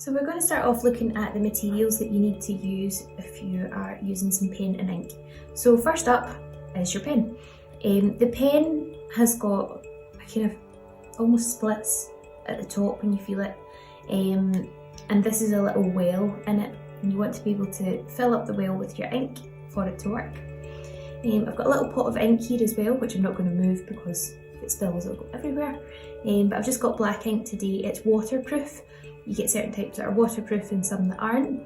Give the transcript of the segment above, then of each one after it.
So we're going to start off looking at the materials that you need to use if you are using some paint and ink. So first up is your pen. The pen has got a kind of almost splits at the top when you feel it, and this is a little well in it, and you want to be able to fill up the well with your ink for it to work. I've got a little pot of ink here as well, which I'm not going to move because if it spills it'll go everywhere, but I've just got black ink today. It's waterproof. You get certain types that are waterproof and some that aren't,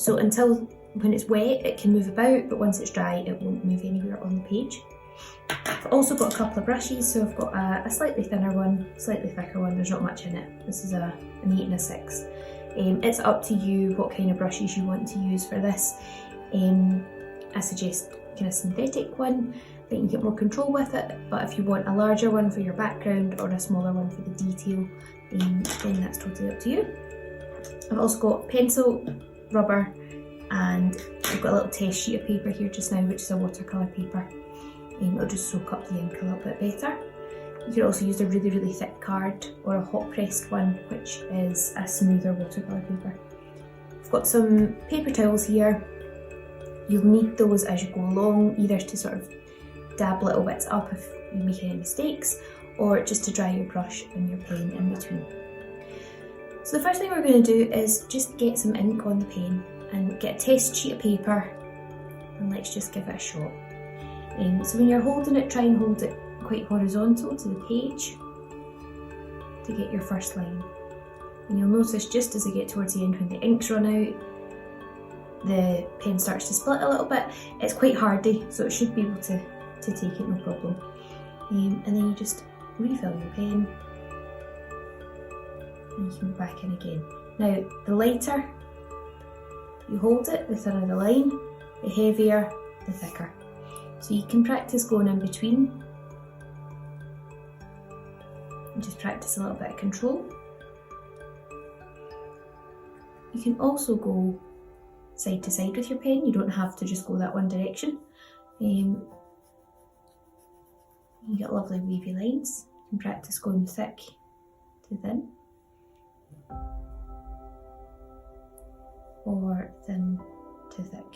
so until when it's wet it can move about, but once it's dry it won't move anywhere on the page. I've also got a couple of brushes, so I've got a slightly thinner one, slightly thicker one. There's not much in it. This is an 8 and a 6. It's up to you what kind of brushes you want to use for this. I suggest kind of synthetic one, then you get more control with it, but if you want a larger one for your background or a smaller one for the detail, then that's totally up to you. I've also got pencil, rubber, and I've got a little test sheet of paper here just now, which is a watercolour paper. It'll just soak up the ink a little bit better. You can also use a really thick card or a hot pressed one, which is a smoother watercolour paper. I've got some paper towels here. You'll need those as you go along, either to sort of dab little bits up if you make any mistakes, or just to dry your brush and your pen in between. So the first thing we're going to do is just get some ink on the pen and get a test sheet of paper, and let's just give it a shot. So when you're holding it, try and hold it quite horizontal to the page to get your first line. And you'll notice just as I get towards the end, when the ink's run out, the pen starts to split a little bit. It's quite hardy, so it should be able to take it no problem. And then you just refill your pen and you can go back in again. Now, the lighter you hold it, the thinner the line, the heavier, the thicker. So you can practice going in between and just practice a little bit of control. You can also go side to side with your pen. You don't have to just go that one direction. You get lovely wavy lines. You can practice going thick to thin, or thin to thick.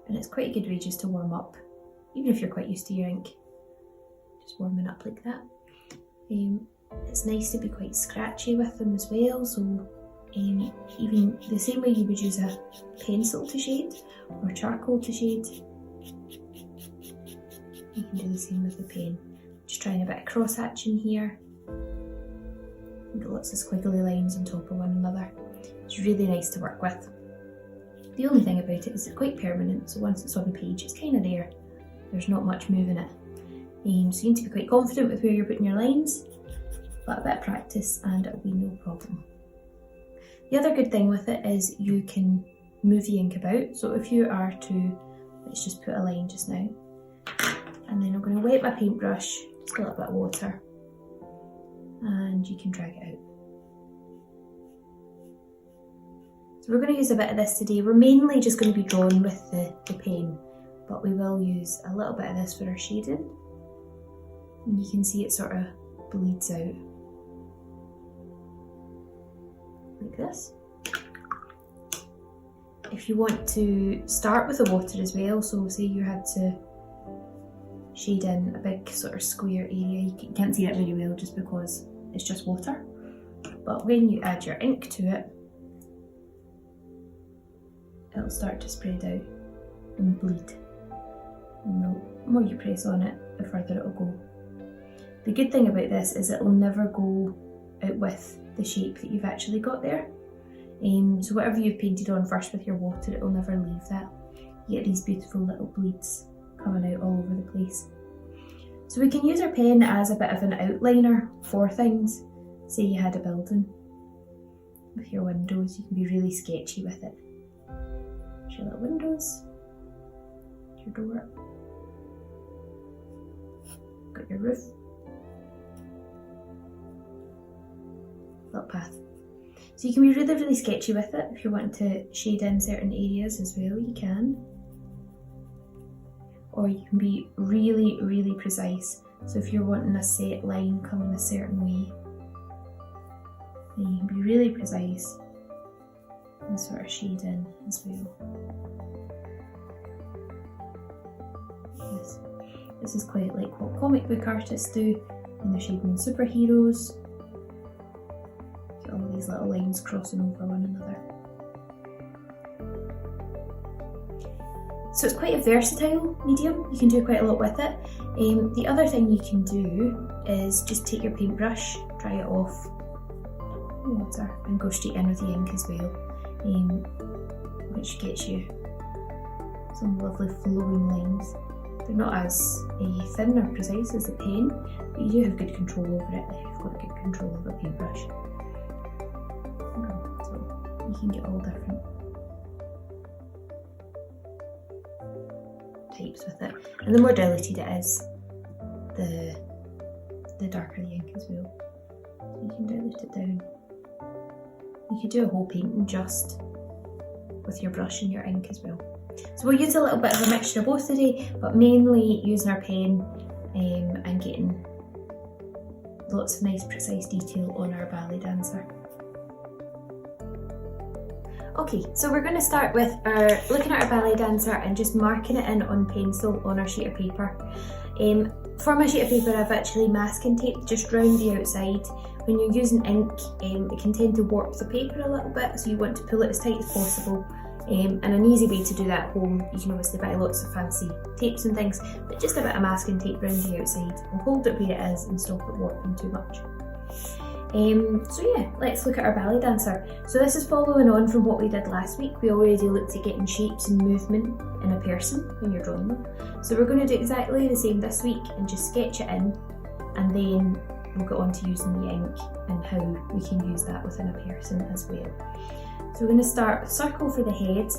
And it's quite a good way just to warm up, even if you're quite used to your ink, just warming up like that. It's nice to be quite scratchy with them as well, so even the same way you would use a pencil to shade or charcoal to shade, you can do the same with the pen. Just trying a bit of cross hatching here. You've got lots of squiggly lines on top of one another. It's really nice to work with. The only thing about it is it's quite permanent, so once it's on the page it's kind of there. There's not much moving it. So you need to be quite confident with where you're putting your lines, but a bit of practice and it'll be no problem. The other good thing with it is you can move the ink about. So if you are to, let's just put a line just now, and then I'm going to wet my paintbrush, just a little bit of water, and you can drag it out. So we're going to use a bit of this today. We're mainly just going to be drawing with the pen, but we will use a little bit of this for our shading. And you can see it sort of bleeds out like this. If you want to start with the water as well, so say you had to shade in a big sort of square area, you can't see that very well just because it's just water, but when you add your ink to it, it'll start to spread out and bleed. And the more you press on it, the further it'll go. The good thing about this is it'll never go out with the shape that you've actually got there. So whatever you've painted on first with your water, it'll never leave that. You get these beautiful little bleeds coming out all over the place. So we can use our pen as a bit of an outliner for things. Say you had a building with your windows, you can be really sketchy with it. There's your little windows, your door, got your roof, little path. So you can be really sketchy with it. If you want to shade in certain areas as well, you can. Or you can be really precise. So if you're wanting a set line coming a certain way, And you can be really precise and sort of shade in as well. This is quite like what comic book artists do when they're shading superheroes. Get all these little lines crossing over one another. So it's quite a versatile medium, you can do quite a lot with it. The other thing you can do is just take your paintbrush, dry it off in water and go straight in with the ink as well, which gets you some lovely flowing lines. They're not as thin or precise as the pen, but you do have good control over it if you've got good control over a paintbrush. So you can get all different types with it, and the more diluted it is, the darker the ink as well. So you can dilute it down. You could do a whole painting just with your brush and your ink as well. So we'll use a little bit of a mixture of both today, but mainly using our pen and getting lots of nice precise detail on our ballet dancer. Okay, so we're going to start with looking at our ballet dancer and just marking it in on pencil on our sheet of paper. For my sheet of paper, I've actually masking taped just round the outside. When you're using ink, it can tend to warp the paper a little bit, so you want to pull it as tight as possible. And an easy way to do that at home, you can obviously buy lots of fancy tapes and things, but just a bit of masking tape round the outside and hold it where it is and stop it warping too much. So yeah, let's look at our ballet dancer. So this is following on from what we did last week. We already looked at getting shapes and movement in a person when you're drawing them. So we're going to do exactly the same this week and just sketch it in, and then we'll get on to using the ink and how we can use that within a person as well. So we're going to start with circle for the head.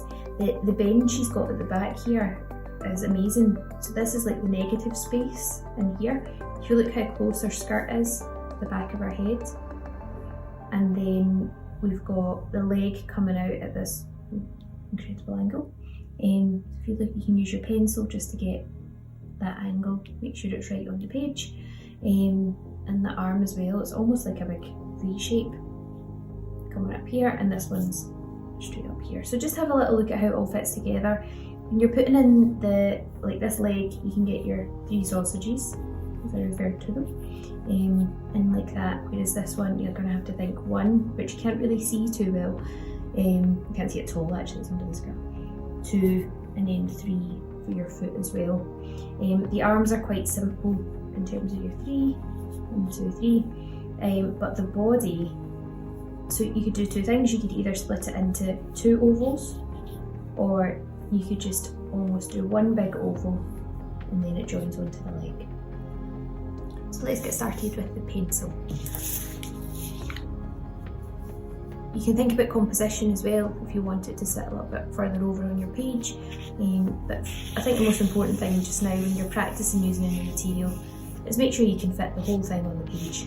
The bend she's got at the back here is amazing. So this is like the negative space in here. If you look how close her skirt is to the back of her head. And then we've got the leg coming out at this incredible angle. If you look, you can use your pencil just to get that angle, make sure it's right on the page. And the arm as well, it's almost like a big V shape coming up here, and this one's straight up here. So just have a little look at how it all fits together. When you're putting in this leg, you can get your 3 sausages, as I referred to them, and like that. Whereas this one, you're going to have to think 1, which you can't really see too well. You can't see it at all actually, it's under the skirt. 2, and then 3 for your foot as well. The arms are quite simple in terms of your 3, 1, 2, 3, but the body. So you could do 2 things. You could either split it into 2 ovals, or you could just almost do 1 big oval and then it joins onto the leg. So let's get started with the pencil. You can think about composition as well if you want it to sit a little bit further over on your page. But I think the most important thing just now when you're practicing using a new material is make sure you can fit the whole thing on the page.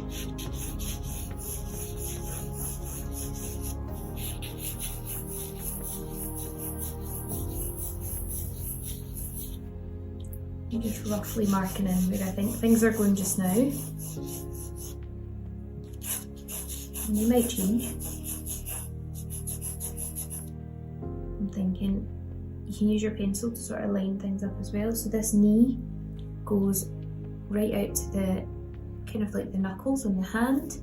I'm just roughly marking in where I think things are going just now. And they might change. I'm thinking you can use your pencil to sort of line things up as well. So this knee goes right out to the kind of like the knuckles on the hand.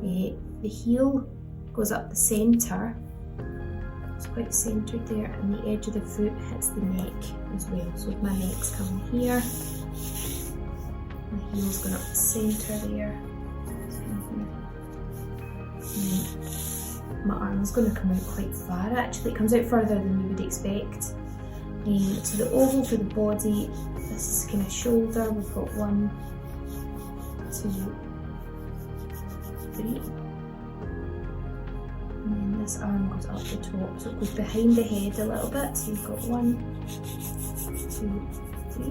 The heel goes up the centre. It's quite centred there, and the edge of the foot hits the neck as well. So if my neck's coming here, my heel's going up the centre there. My arm's going to come out quite far actually. It comes out further than you would expect. So the oval for the body, this is kind of shoulder. We've got 1, 2, 3. And then this arm goes up the top, so it goes behind the head a little bit. So you've got 1, 2, 3.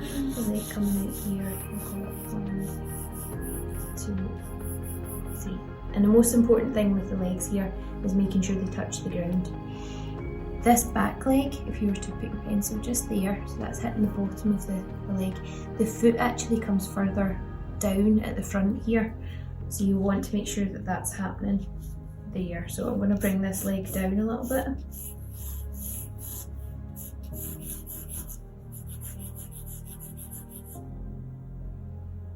And the leg coming out here, you've got 1, 2, 3. And the most important thing with the legs here is making sure they touch the ground. This back leg, if you were to put your pencil just there, so that's hitting the bottom of the leg, the foot actually comes further down at the front here. So you want to make sure that that's happening there. So I'm going to bring this leg down a little bit.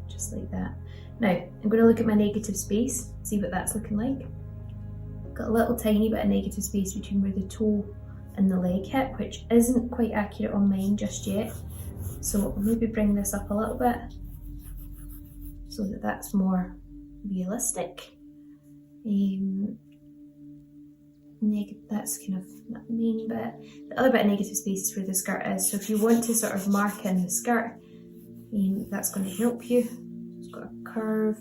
Just like that. Now, I'm going to look at my negative space, see what that's looking like. Got a little tiny bit of negative space between where the toe and the leg hit, which isn't quite accurate on mine just yet. So I'll maybe bring this up a little bit so that that's more realistic. That's kind of that main bit. The other bit of negative space is where the skirt is. So if you want to sort of mark in the skirt, that's going to help you. It's got a curve,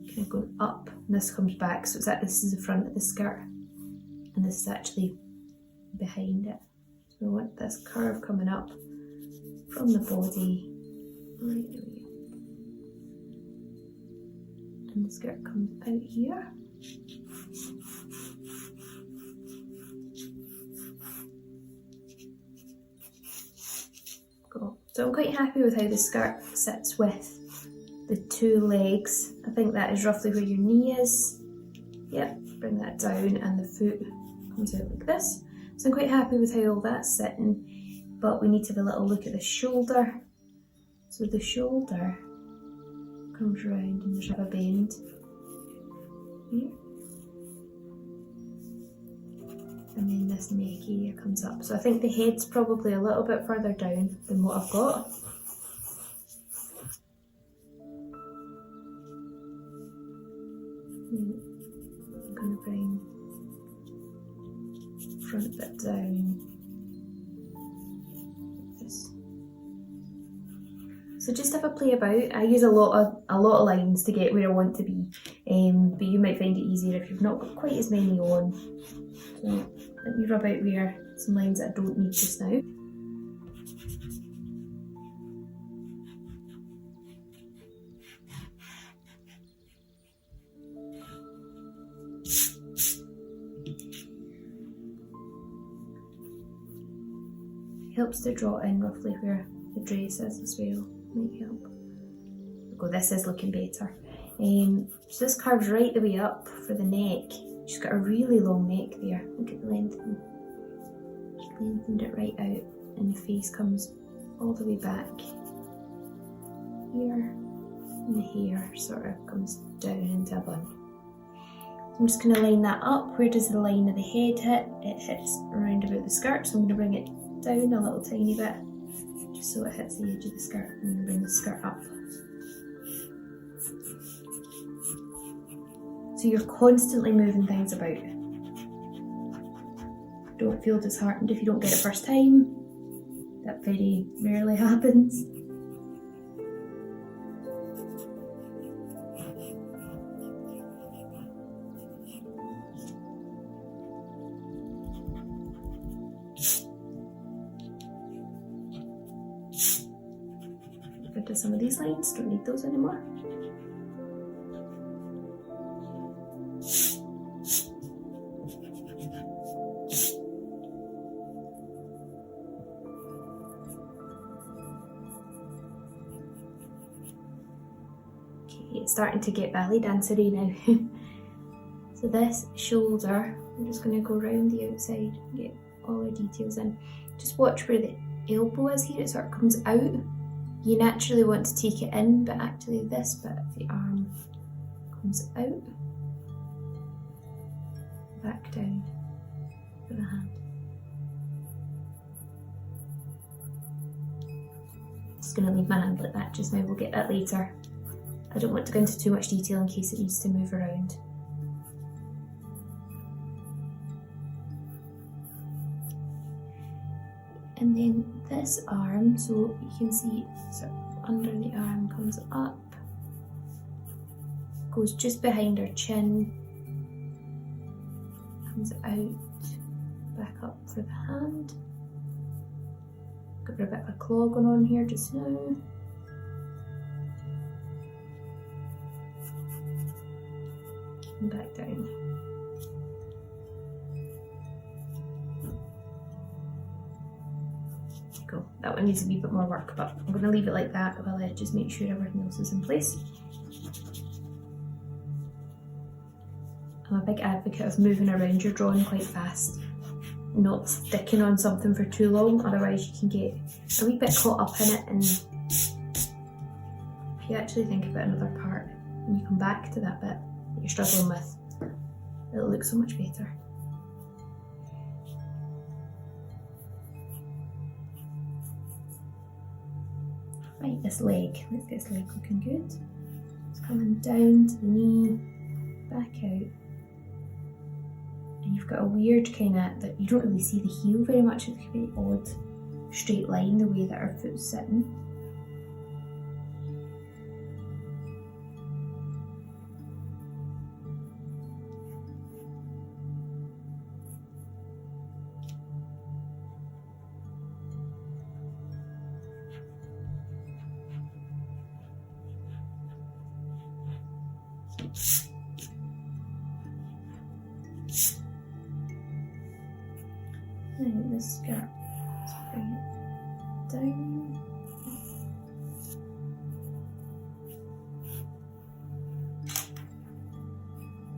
kind of going up, and this comes back. So it's like this is the front of the skirt, and this is actually behind it. So we want this curve coming up from the body right the way up. And the skirt comes out here. Cool. So I'm quite happy with how the skirt sits with the two legs. I think that is roughly where your knee is. Yep, bring that down and the foot comes out like this. So I'm quite happy with how all that's sitting, but we need to have a little look at the shoulder. So the shoulder comes round and there's a bend here. And then this neck area comes up. So I think the head's probably a little bit further down than what I've got. I'm going to bring front bit down. This. So just have a play about. I use a lot of lines to get where I want to be, but you might find it easier if you've not got quite as many on. So let me rub out where some lines that I don't need just now. It helps to draw in roughly where the dress is as well, might help. Oh, this is looking better. So this curves right the way up for the neck. She's got a really long neck there. Look at the length. She's lengthened it right out, and the face comes all the way back here, and the hair sort of comes down into a bun. So I'm just going to line that up. Where does the line of the head hit? It hits around about the skirt, so I'm going to bring it down a little tiny bit, just so it hits the edge of the skirt. I'm going to bring the skirt up. So you're constantly moving things about. Don't feel disheartened if you don't get it first time. That very rarely happens. Get rid of some of these lines, don't need those anymore. It's starting to get belly dancery now. So this shoulder, I'm just going to go round the outside and get all the details in. Just watch where the elbow is here, it sort of comes out. You naturally want to take it in, but actually this bit of the arm comes out. Back down for the hand. Just going to leave my hand like that just now, we'll get that later. I don't want to go into too much detail in case it needs to move around. And then this arm, so you can see sort of under the arm comes up, goes just behind her chin, comes out, back up for the hand. Got a bit of a claw going on here just now. And back down. Cool. That one needs a wee bit more work, but I'm going to leave it like that while I just make sure everything else is in place. I'm a big advocate of moving around your drawing quite fast, not sticking on something for too long, otherwise you can get a wee bit caught up in it, and if you actually think about another part and you come back to that bit that you're struggling with, it'll look so much better. Right, this leg, let's get this leg looking good. It's coming down to the knee, back out. And you've got a weird kind of, that you don't really see the heel very much, it's a very odd straight line the way that our foot's sitting. Now this skirt, let's bring it down.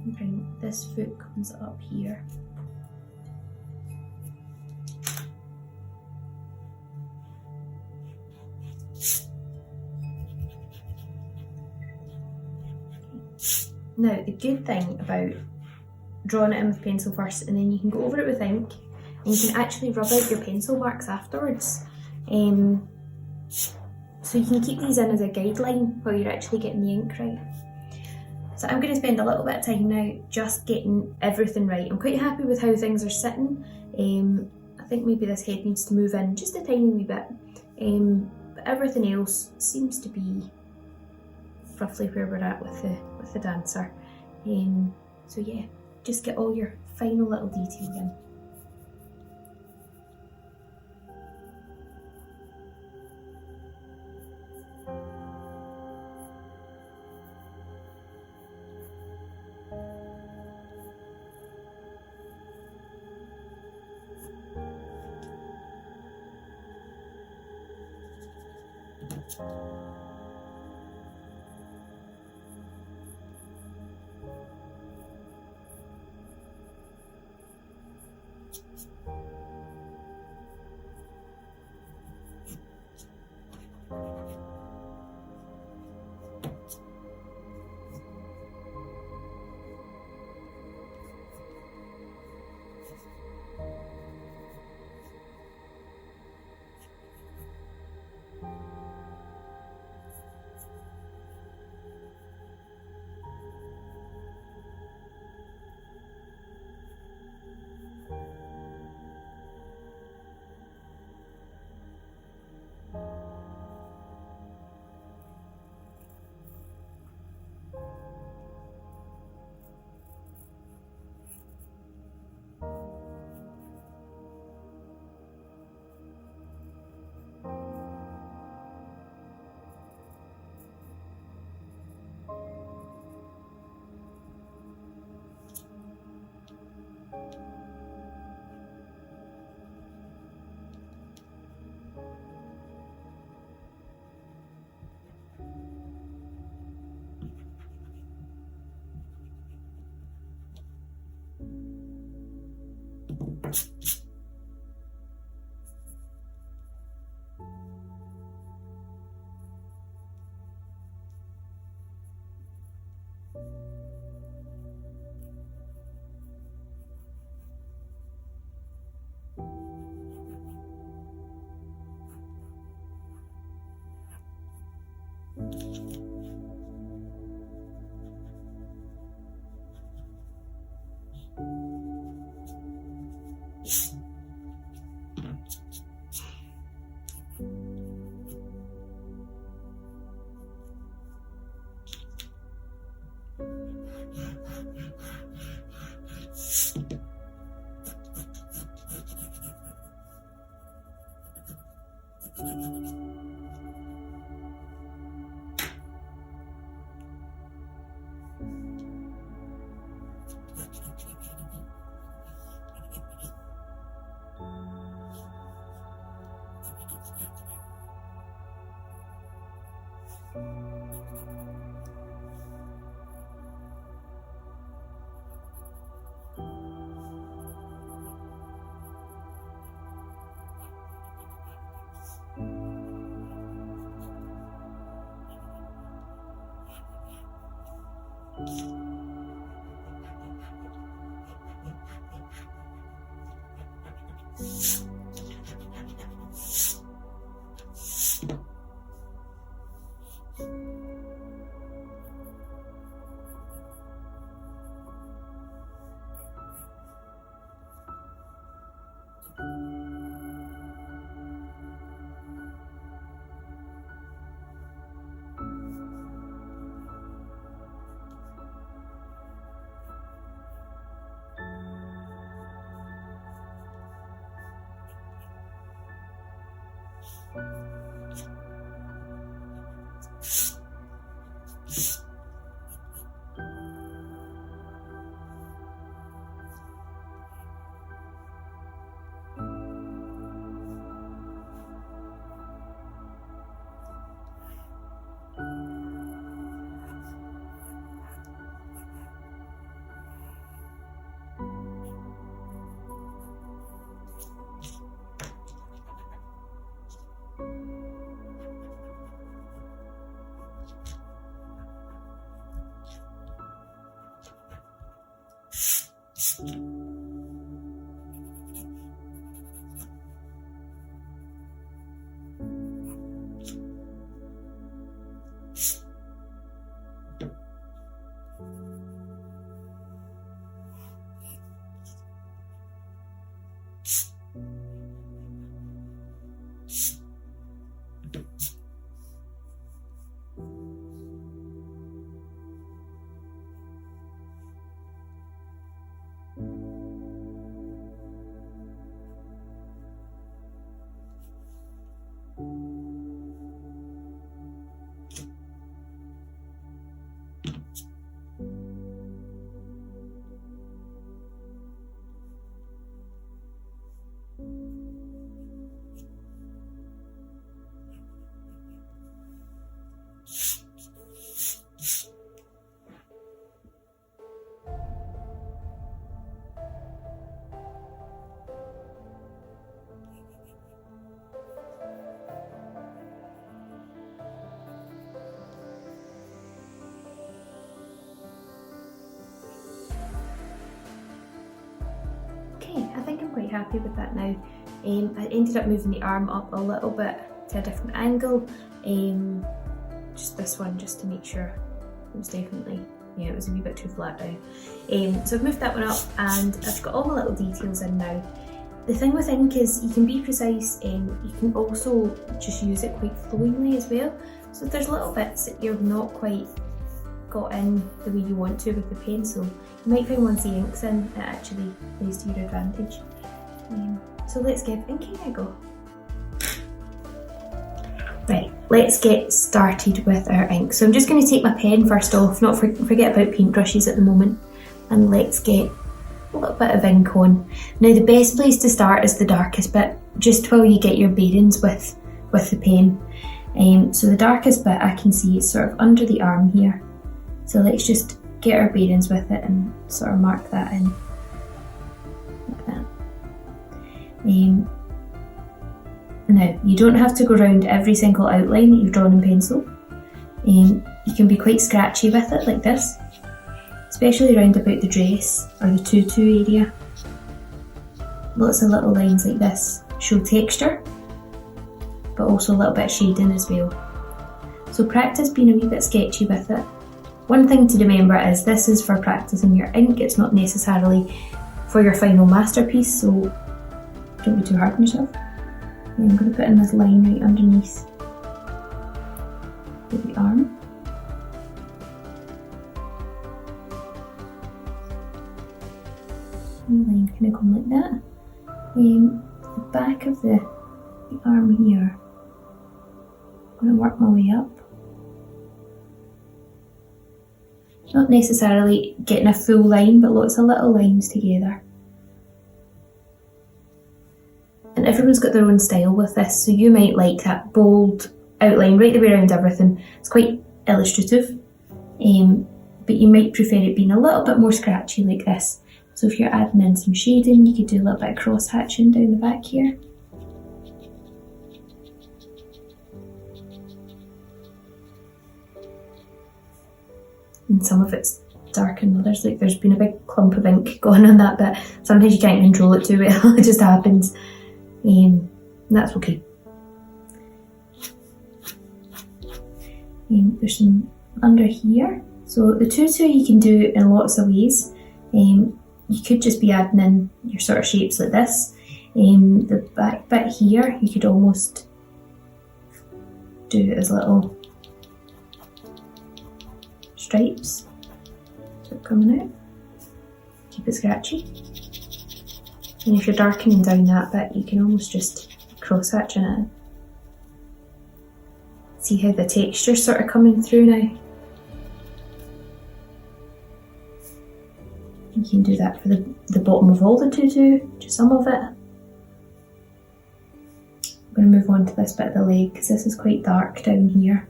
And bring this foot comes up here. Now the good thing about drawing it in with pencil first, and then you can go over it with ink, and you can actually rub out your pencil marks afterwards. So you can keep these in as a guideline while you're actually getting the ink right. So I'm going to spend a little bit of time now just getting everything right. I'm quite happy with how things are sitting. I think maybe this head needs to move in just a tiny wee bit, but everything else seems to be roughly where we're at with the dancer. So yeah, just get all your final little detail in. Okay, I think I'm quite happy with that now. I ended up moving the arm up a little bit to a different angle, just this one, just to make sure it was definitely, yeah, it was a wee bit too flat down. So I've moved that one up and I've got all my little details in now. The thing with ink is you can be precise, you can also just use it quite flowingly as well. So if there's little bits that you're not quite got in the way you want to with the pencil, you might find once the ink's in, it actually plays to your advantage. So let's give inking a go. Right, let's get started with our ink. So I'm just going to take my pen first off, not forget about paintbrushes at the moment, and let's get a little bit of ink on. Now the best place to start is the darkest bit, just while you get your bearings with the pen. So the darkest bit I can see is sort of under the arm here. So let's just get our bearings with it and sort of mark that in, like that. Now, you don't have to go around every single outline that you've drawn in pencil. You can be quite scratchy with it, like this, especially around about the dress or the tutu area. Lots of little lines like this show texture, but also a little bit of shading as well. So practice being a wee bit sketchy with it. One thing to remember is this is for practicing your ink, it's not necessarily for your final masterpiece, so don't be too hard on yourself. And I'm going to put in this line right underneath the arm. And the line kind of come like that. The back of the arm here, I'm going to work my way up. Not necessarily getting a full line, but lots of little lines together. And everyone's got their own style with this, so you might like that bold outline right the way around everything. It's quite illustrative, but you might prefer it being a little bit more scratchy like this. So if you're adding in some shading, you could do a little bit of cross hatching down the back here. And some of it's darker than others. Like there's been a big clump of ink going on that bit. Sometimes you can't control it too well, it just happens. And that's okay. There's some under here. So the tutu you can do in lots of ways. You could just be adding in your sort of shapes like this. The back bit here, you could almost do it as little stripes. So coming out, keep it scratchy. And if you're darkening down that bit, you can almost just cross hatch in it. See how the texture's sort of coming through now. You can do that for the bottom of all the tutu, just some of it. I'm going to move on to this bit of the leg because this is quite dark down here.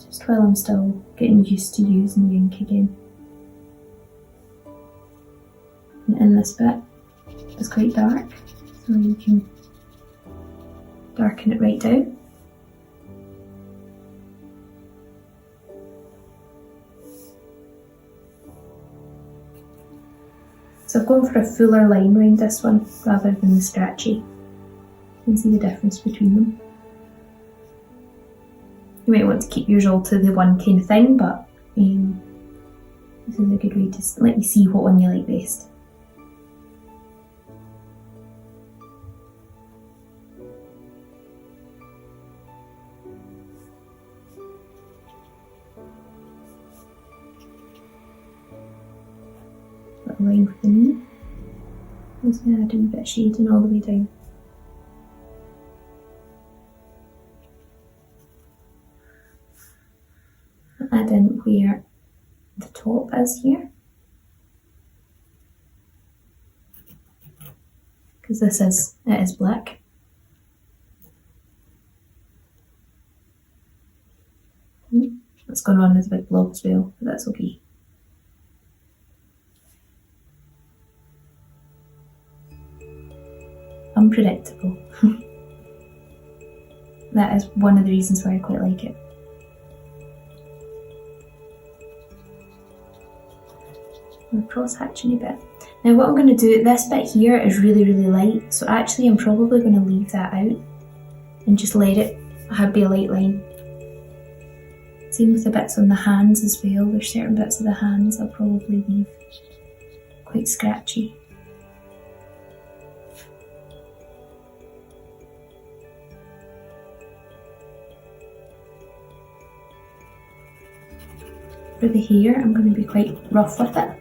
Just while I'm still getting used to using the ink again. And in this bit, it's quite dark, so you can darken it right down. So I've gone for a fuller line around this one rather than the scratchy. You can see the difference between them. You might want to keep yours all to the one kind of thing, but this is a good way to let you see what one you like best. Little line for the knee. I'm just going to add in a bit of shading all the way down. Add in where the top is here, because it is black. It's gone on as a big blob as well, but that's okay. Unpredictable. That is one of the reasons why I quite like it. I'm cross hatching a bit. Now what I'm going to do, this bit here is really light, so actually I'm probably going to leave that out and just let it be a light line. Same with the bits on the hands as well. There's certain bits of the hands I'll probably leave quite scratchy. For the hair, I'm going to be quite rough with it.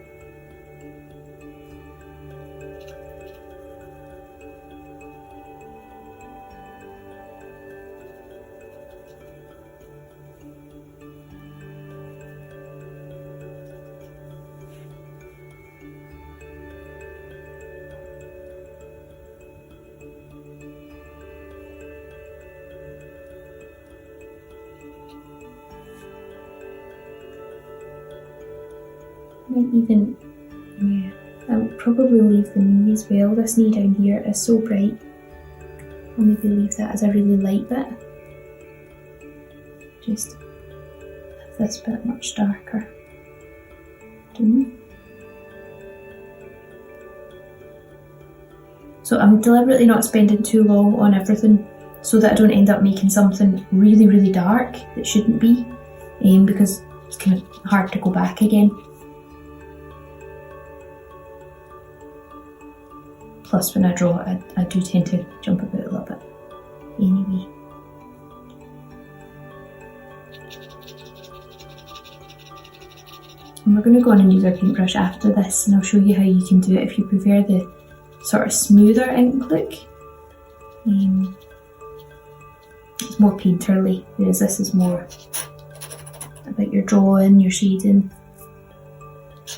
I'll probably leave the knee as well. This knee down here is so bright. I'll maybe leave that as a really light bit. Just have this bit much darker. So I'm deliberately not spending too long on everything so that I don't end up making something really dark that shouldn't be, because it's kind of hard to go back again. Plus when I draw, I do tend to jump about a little bit. Anyway. And we're going to go on and use our paintbrush after this, and I'll show you how you can do it if you prefer the sort of smoother ink look. It's more painterly, whereas this is more about your drawing, your shading,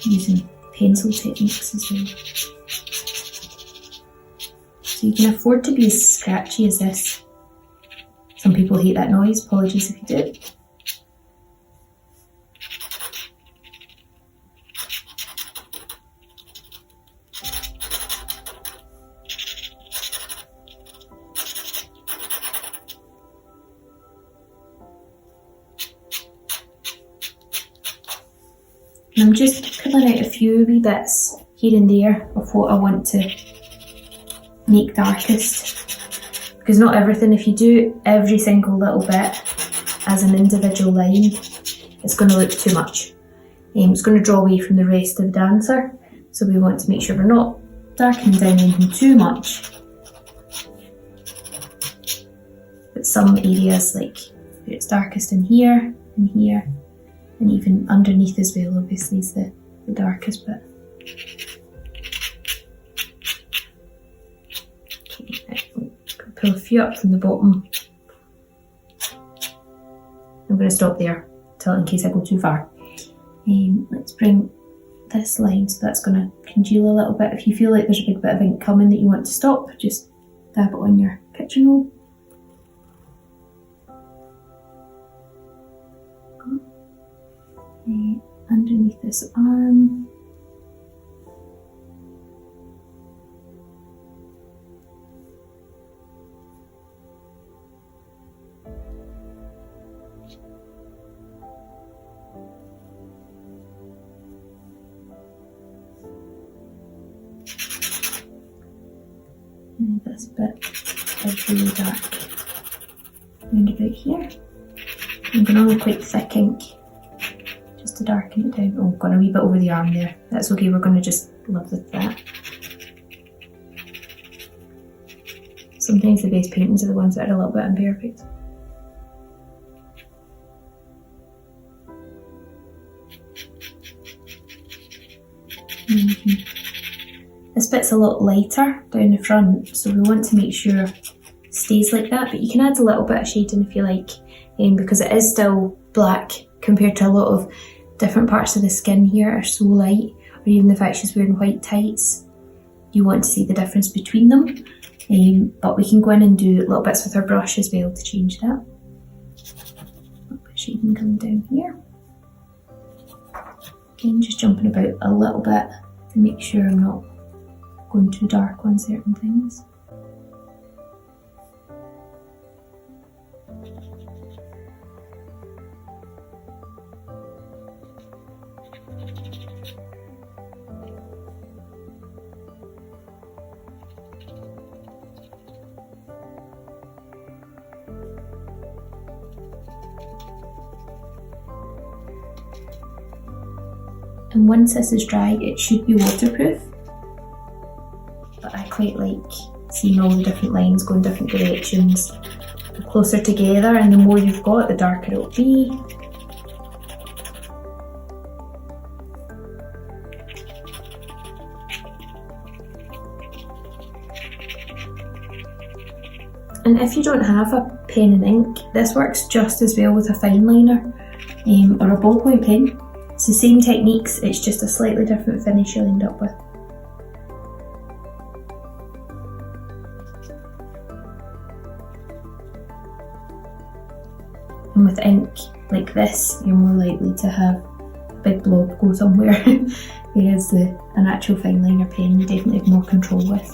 using pencil techniques as well. So you can afford to be as scratchy as this. Some people hate that noise, apologies if you do. I'm just pulling out a few wee bits here and there of what I want to make darkest. Because not everything, if you do every single little bit as an individual line, it's going to look too much. It's going to draw away from the rest of the dancer. So we want to make sure we're not darkening down anything too much. But some areas, like it's darkest in here, and even underneath as well, obviously is the darkest bit. Okay, I'll pull a few up from the bottom. I'm going to stop there in case I go too far. Let's bring this line, so that's going to congeal a little bit. If you feel like there's a big bit of ink coming that you want to stop, just dab it on your kitchen roll. Underneath this arm. And this bit is really dark. Round about here. I'm going on quite thick ink just to darken it down. Oh, gone a wee bit over the arm there. That's okay, we're going to just live with that. Sometimes the best paintings are the ones that are a little bit imperfect. This bit's a lot lighter down the front, so we want to make sure it stays like that, but you can add a little bit of shading if you like, because it is still black compared to a lot of different parts of the skin here are so light, or even the fact she's wearing white tights. You want to see the difference between them, but we can go in and do little bits with our brush as well to change that. A little bit of shading coming down here. Again, just jumping about a little bit to make sure I'm not going too dark on certain things. And once this is dry, it should be waterproof. But I quite like seeing all the different lines going different directions. The closer together and the more you've got, the darker it'll be. And if you don't have a pen and ink, this works just as well with a fine liner or a ballpoint pen. It's the same techniques, it's just a slightly different finish you'll end up with. And with ink like this, you're more likely to have a big blob go somewhere, whereas an actual fine liner pen you definitely have more control with.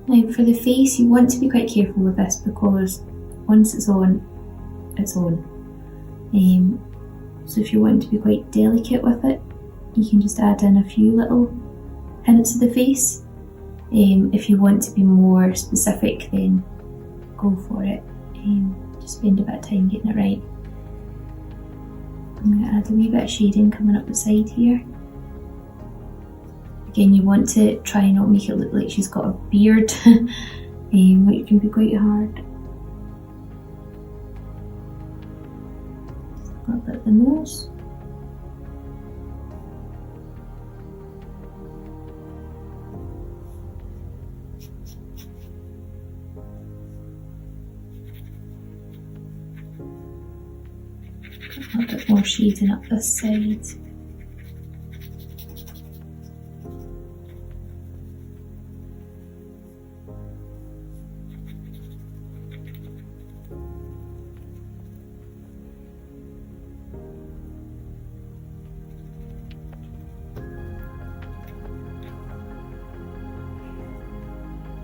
Now for the face, you want to be quite careful with this because once it's on, it's on. So if you want to be quite delicate with it, you can just add in a few little hints of the face. If you want to be more specific, then go for it. Just spend a bit of time getting it right. I'm going to add a wee bit of shading coming up the side here. Again, you want to try and not make it look like she's got a beard, which can be quite hard. Just a little bit of the nose. A little bit more shading up this side.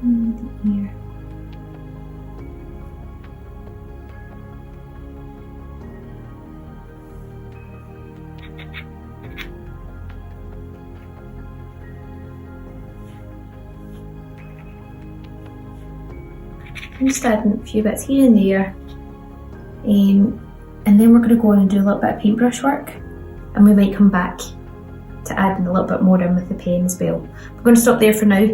And here. I'm just adding a few bits here and there, and then we're going to go on and do a little bit of paintbrush work, and we might come back to adding a little bit more in with the pen as well. We're going to stop there for now.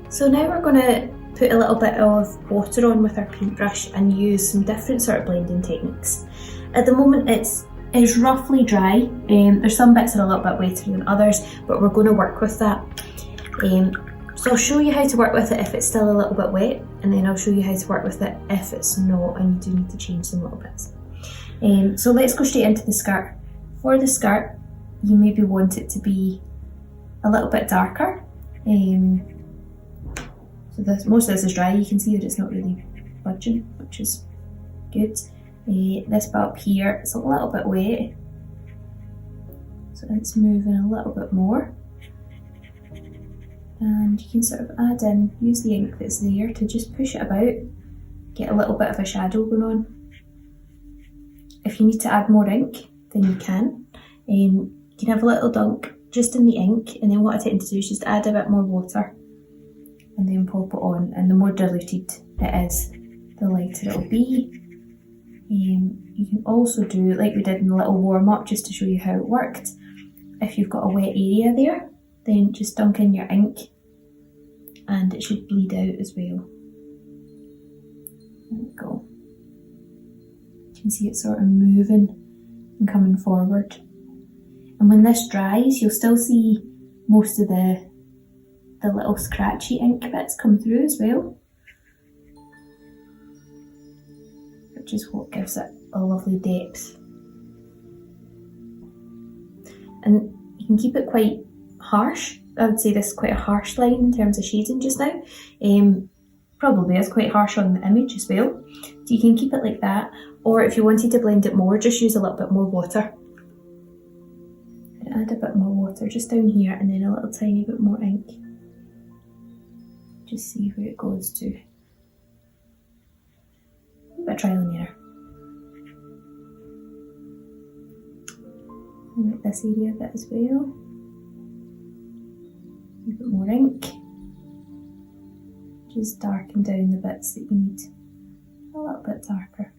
So now we're going to put a little bit of water on with our paintbrush and use some different sort of blending techniques. At the moment it's roughly dry, there's some bits that are a little bit wetter than others, but we're going to work with that. So I'll show you how to work with it if it's still a little bit wet, and then I'll show you how to work with it if it's not and you do need to change some little bits. So let's go straight into the skirt. For the skirt, you maybe want it to be a little bit darker. So most of this is dry, you can see that it's not really budging, which is good. This bit up here, it's a little bit wet, so it's moving a little bit more. And you can sort of add in, use the ink that's there to just push it about, get a little bit of a shadow going on. If you need to add more ink, then you can. You can have a little dunk just in the ink, and then what I tend to do is just add a bit more water and then pop it on, and the more diluted it is, the lighter it'll be. You can also do, like we did in the little warm up, just to show you how it worked. If you've got a wet area there, then just dunk in your ink and it should bleed out as well. There we go. You can see it sort of moving and coming forward. And when this dries, you'll still see most of the little scratchy ink bits come through as well, which is what gives it a lovely depth. And you can keep it quite harsh. I would say this is quite a harsh line in terms of shading just now. Probably is quite harsh on the image as well. So you can keep it like that, or if you wanted to blend it more, just use a little bit more water. And add a bit more water just down here, and then a little tiny bit more ink. Just see where it goes to. A bit of trial and error. And like this area a bit as well. A bit more ink. Just darken down the bits that you need a little bit darker.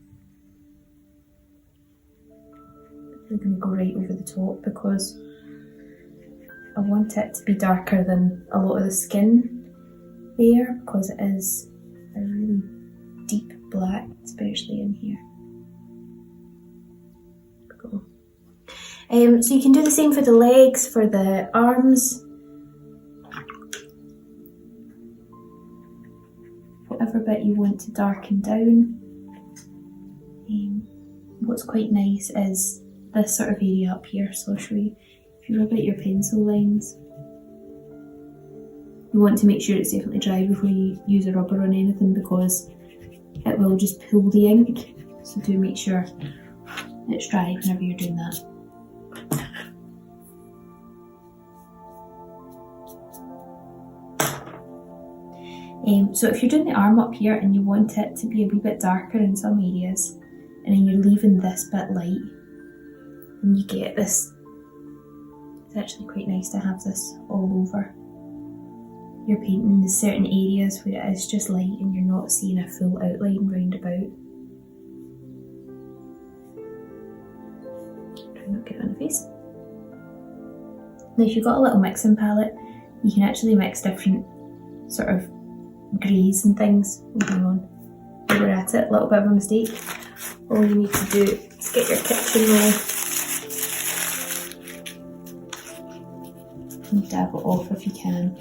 We're going to go right over the top because I want it to be darker than a lot of the skin there, because it is a really deep black, especially in here. Cool. So you can do the same for the legs, for the arms. Whatever bit you want to darken down. What's quite nice is this sort of area up here, so I'll show you. If you rub out your pencil lines, you want to make sure it's definitely dry before you use a rubber on anything, because it will just pull the ink, so do make sure it's dry whenever you're doing that. So if you're doing the arm up here and you want it to be a wee bit darker in some areas, and then you're leaving this bit light, and you get this, it's actually quite nice to have this all over. You're painting the certain areas where it is just light and you're not seeing a full outline round about. Try not to get it on the face. Now if you've got a little mixing palette, you can actually mix different sort of greys and things. Hang on, while we're at it, a little bit of a mistake. All you need to do is get your kitchen roll and dab it off if you can.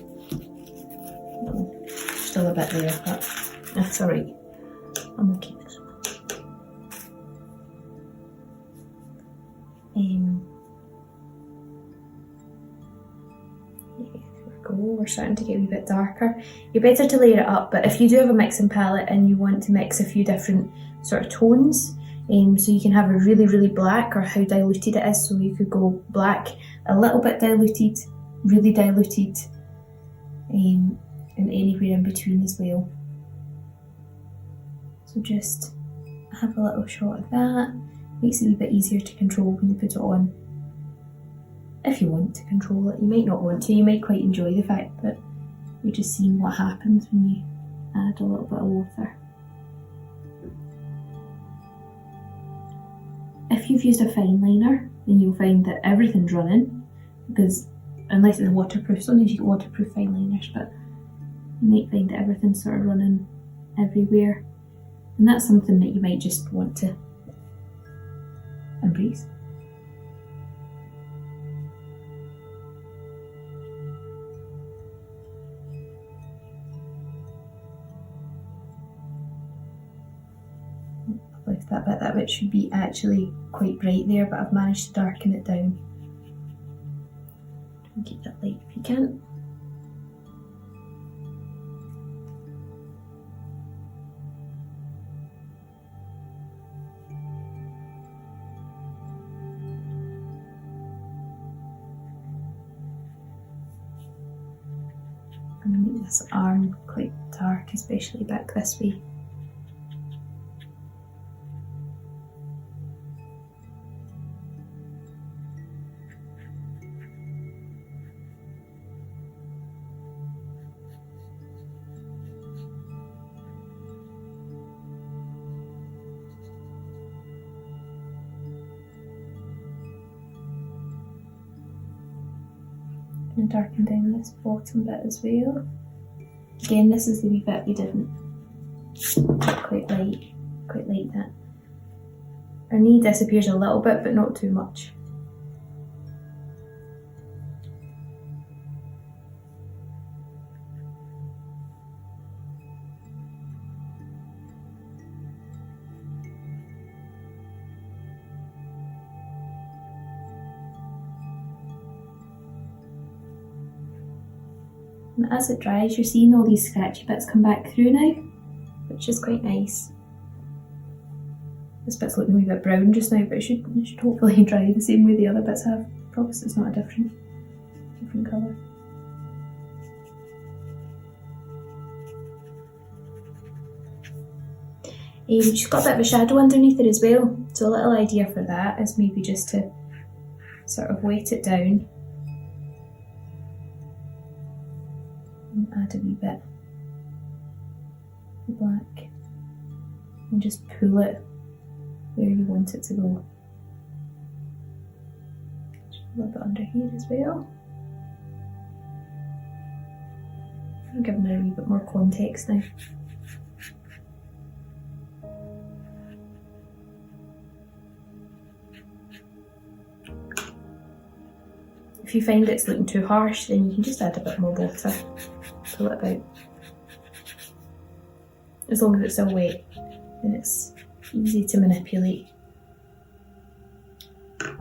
Still a bit there, but that's alright. I'm okay with it. Go, we're starting to get a wee bit darker. You're better to layer it up, but if you do have a mixing palette and you want to mix a few different sort of tones, so you can have a really black, or how diluted it is, so you could go black, a little bit diluted, really diluted, and anywhere in between as well. So just have a little shot of that. Makes it a wee bit easier to control when you put it on. If you want to control it, you might not want to. You might quite enjoy the fact that you're just seeing what happens when you add a little bit of water. If you've used a fine liner, then you'll find that everything's running, because unless it's waterproof, sometimes you get waterproof fine liners, but you might find that everything's sort of running everywhere. And that's something that you might just want to embrace. Like that bit should be actually quite bright there, but I've managed to darken it down. Try and keep that light if you can. I'm going to make this arm quite dark, especially back this way. And darken down this bottom bit as well. Again, this is the wee bit we didn't quite like that. Our knee disappears a little bit, but not too much. And as it dries, you're seeing all these scratchy bits come back through now, which is quite nice. This bit's looking a wee bit brown just now, but it should hopefully dry the same way the other bits have. Promise it's not a different colour. She's got a bit of a shadow underneath it as well, so a little idea for that is maybe just to sort of weight it down and add a wee bit of black and just pull it where you want it to go. Just a little bit under here as well. I'm giving it a wee bit more context now. If you find it's looking too harsh, then you can just add a bit more water, pull it about. As long as it's still wet, then it's easy to manipulate.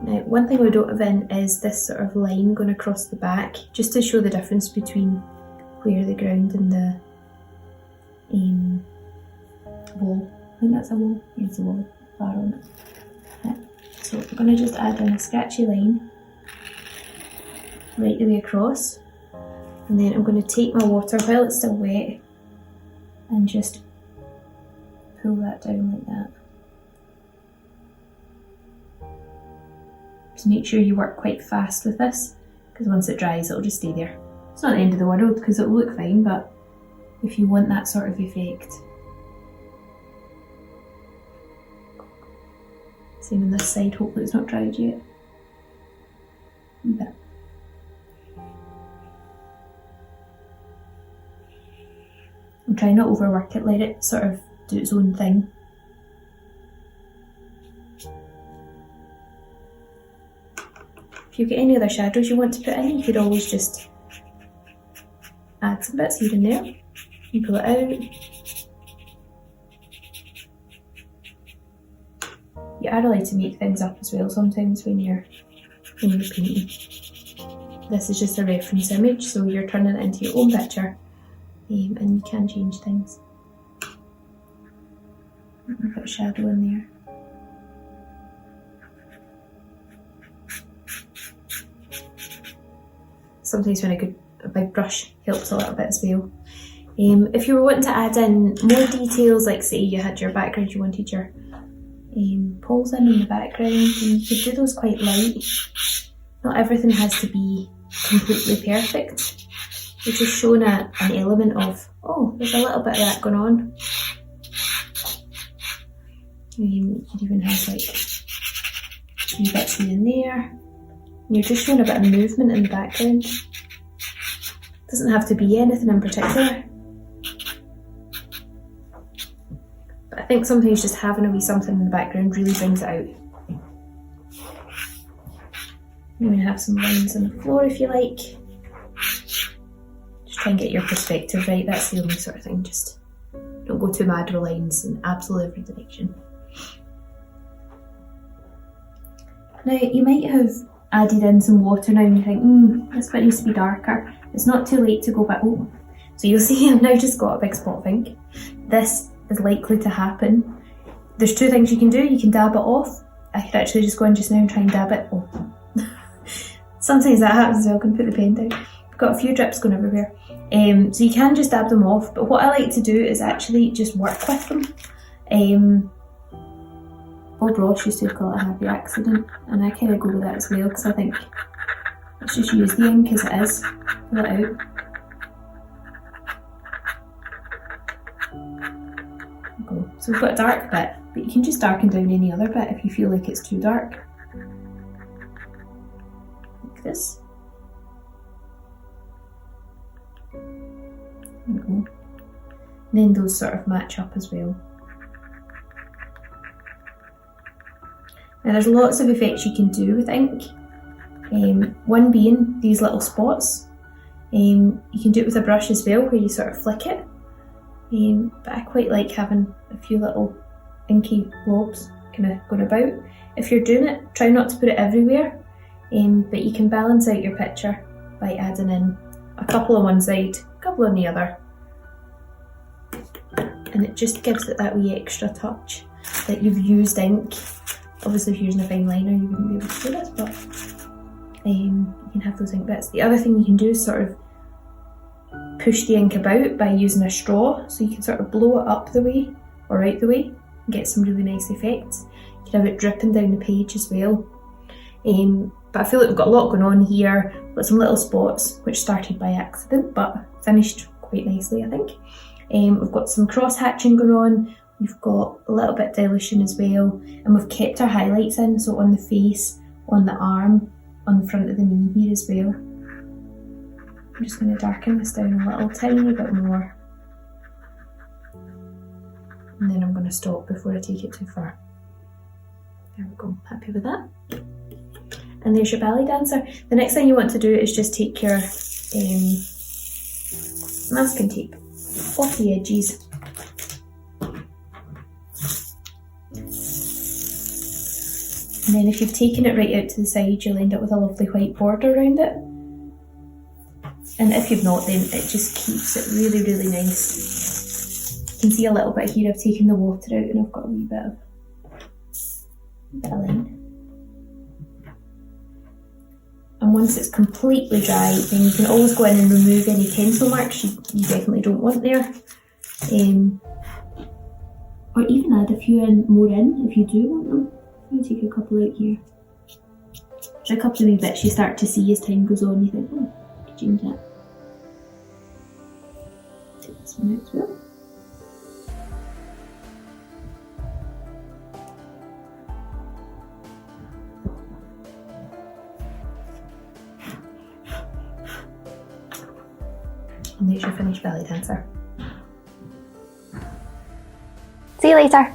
Now, one thing we don't have in is this sort of line going across the back, just to show the difference between where the ground and the wall. I think that's a wall. Yeah, it's a wall. Bar on it. Yeah. So we're going to just add in a scratchy line right the way across, and then I'm going to take my water while it's still wet and just pull that down like that. Just make sure you work quite fast with this, because once it dries it'll just stay there. It's not the end of the world because it'll look fine, but if you want that sort of effect. Same on this side, hopefully it's not dried yet. A bit. I'm trying not to overwork it, let it sort of do its own thing. If you've got any other shadows you want to put in, you could always just add some bits here and there. You pull it out. You are allowed to make things up as well sometimes when you're painting. this is just a reference image, so you're turning it into your own picture, and you can change things. Put a shadow in there. Sometimes when a big brush helps a little bit as well. If you were wanting to add in more details, like say you had your background, you wanted your poles in the background, and you could do those quite light. Not everything has to be completely perfect. You're just showing an element of, oh, there's a little bit of that going on. You could even have like a few bits here and there. You're just showing a bit of movement in the background. Doesn't have to be anything in particular. But I think sometimes just having a wee something in the background really brings it out. You can have some lines on the floor if you like. Just try and get your perspective right, that's the only sort of thing. Just don't go too mad with lines in absolutely every direction. Now you might have added in some water now and you think, this bit needs to be darker. It's not too late to go back. Oh, so you'll see I've now just got a big spot of ink. This is likely to happen. There's two things you can do. You can dab it off. I could actually just go in just now and try and dab it. Oh. Sometimes that happens as well. I can put the pen down. I've got a few drips going everywhere. So you can just dab them off, but what I like to do is actually just work with them. Bob Ross used to call it a happy accident, and I kind of go with that as well, because I think let's just use the ink as it is, pull it out. Go. So we've got a dark bit, but you can just darken down any other bit if you feel like it's too dark. Like this. There we go. And then those sort of match up as well. Now there's lots of effects you can do with ink. One being these little spots. You can do it with a brush as well, where you sort of flick it. But I quite like having a few little inky blobs kind of going about. If you're doing it, try not to put it everywhere, but you can balance out your picture by adding in a couple on one side, a couple on the other. And it just gives it that wee extra touch that you've used ink. Obviously if you're using a fine liner you wouldn't be able to do this, but you can have those ink bits. The other thing you can do is sort of push the ink about by using a straw, so you can sort of blow it up the way or out the way and get some really nice effects. You can have it dripping down the page as well. But I feel like we've got a lot going on here. We've got some little spots which started by accident but finished quite nicely, I think. We've got some cross hatching going on. We've got a little bit of dilution as well, and we've kept our highlights in, so on the face, on the arm, on the front of the knee here as well. I'm just going to darken this down a little tiny bit more, and then I'm going to stop before I take it too far. There we go, happy with that. And there's your ballet dancer. The next thing you want to do is just take your masking tape off the edges. And then if you've taken it right out to the side, you'll end up with a lovely white border around it. And if you've not, then it just keeps it really, really nice. You can see a little bit here, I've taken the water out and I've got a wee bit of line. And once it's completely dry, then you can always go in and remove any pencil marks you definitely don't want there. Or even add a few more in if you do want them. I'll take a couple out here. There's a couple of wee bits you start to see as time goes on, you think, oh, I could change that. Take this one out as well. And there's your finished belly dancer. See you later.